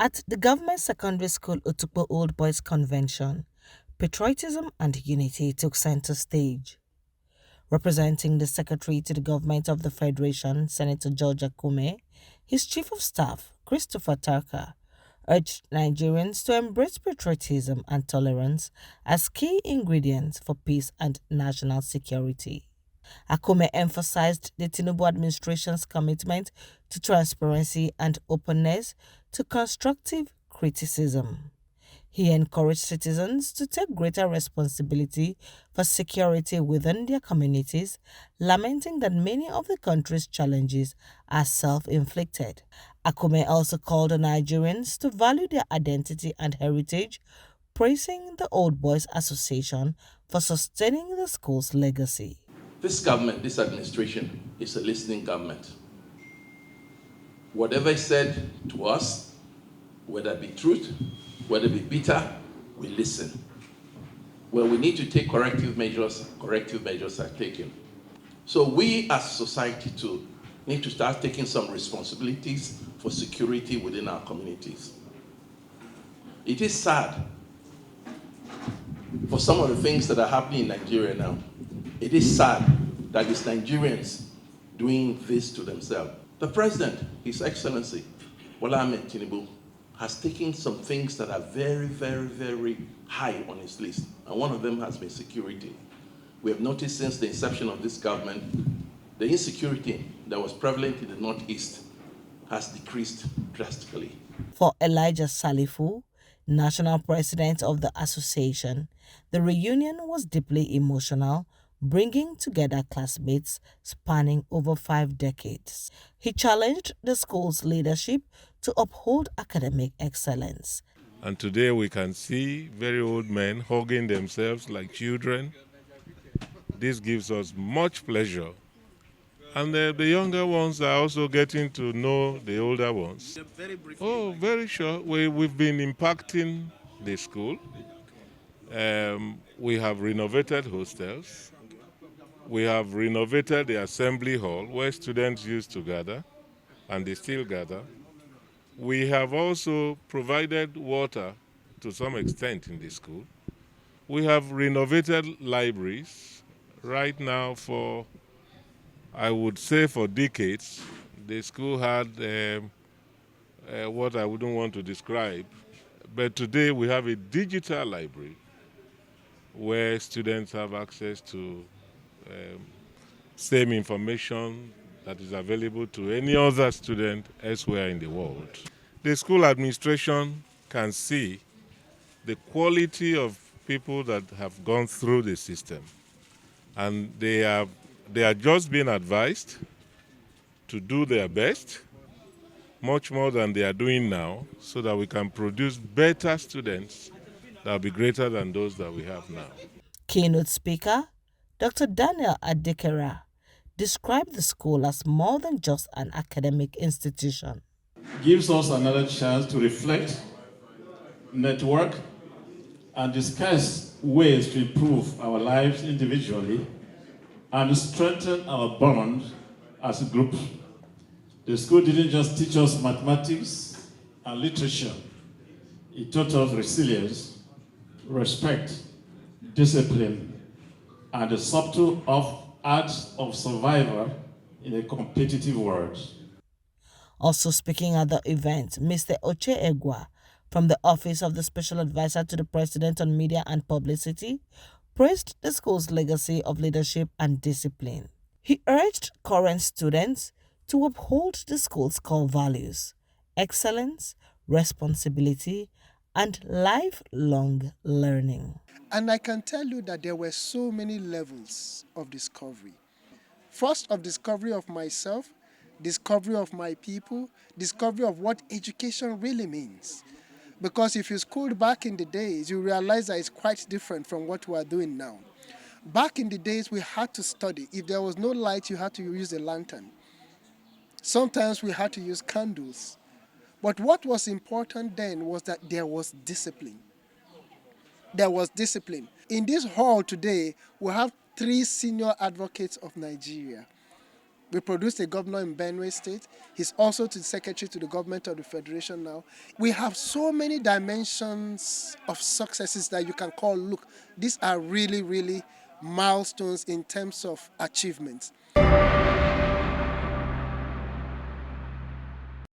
At the Government Secondary School Otukpo Old Boys Convention, patriotism and unity took center stage. Representing the Secretary to the Government of the Federation, Senator George Akume, his Chief of Staff, Christopher Tarka, urged Nigerians to embrace patriotism and tolerance as key ingredients for peace and national security. Akume emphasized the Tinubu administration's commitment to transparency and openness to constructive criticism. He encouraged citizens to take greater responsibility for security within their communities, lamenting that many of the country's challenges are self-inflicted. Akume also called on Nigerians to value their identity and heritage, praising the Old Boys Association for sustaining the school's legacy. This government, this administration, is a listening government. Whatever is said to us, whether it be truth, whether it be bitter, we listen. Where we need to take corrective measures are taken. So we as society too need to start taking some responsibilities for security within our communities. It is sad for some of the things that are happening in Nigeria now. It is sad that it's Nigerians doing this to themselves. The President, His Excellency, Bola Ahmed Tinubu, has taken some things that are very, very, very high on his list, and one of them has been security. We have noticed since the inception of this government, the insecurity that was prevalent in the Northeast has decreased drastically. For Elijah Salifu, national president of the association, the reunion was deeply emotional, bringing together classmates spanning over 5 decades. He challenged the school's leadership to uphold academic excellence. And today we can see very old men hugging themselves like children. This gives us much pleasure. And the younger ones are also getting to know the older ones. Oh, very sure. We've been impacting the school. We have renovated hostels. We have renovated the assembly hall where students used to gather, and they still gather. We have also provided water to some extent in the school. We have renovated libraries right now for, I would say, for decades. The school had what I wouldn't want to describe, but today we have a digital library where students have access to same information that is available to any other student elsewhere in the world. The school administration can see the quality of people that have gone through the system, and they are just being advised to do their best, much more than they are doing now, so that we can produce better students that will be greater than those that we have now. Keynote speaker Dr. Daniel Adekera described the school as more than just an academic institution. Gives us another chance to reflect, network, and discuss ways to improve our lives individually and strengthen our bond as a group. The school didn't just teach us mathematics and literature. It taught us resilience, respect, discipline, and the subtle arts of survival in a competitive world. Also speaking at the event, Mr. Oche Egwa, from the Office of the Special Advisor to the President on Media and Publicity, praised the school's legacy of leadership and discipline. He urged current students to uphold the school's core values: excellence, responsibility, and lifelong learning. And I can tell you that there were so many levels of discovery. First, of discovery of myself, discovery of my people, discovery of what education really means. Because if you schooled back in the days, you realize that it's quite different from what we are doing now. Back in the days, we had to study. If there was no light, you had to use a lantern. Sometimes we had to use candles. But what was important then was that there was discipline. There was discipline. In this hall today, we have 3 senior advocates of Nigeria. We produced a governor in Benue State. He's also the secretary to the government of the Federation now. We have so many dimensions of successes that you can call, look, these are really, really milestones in terms of achievements.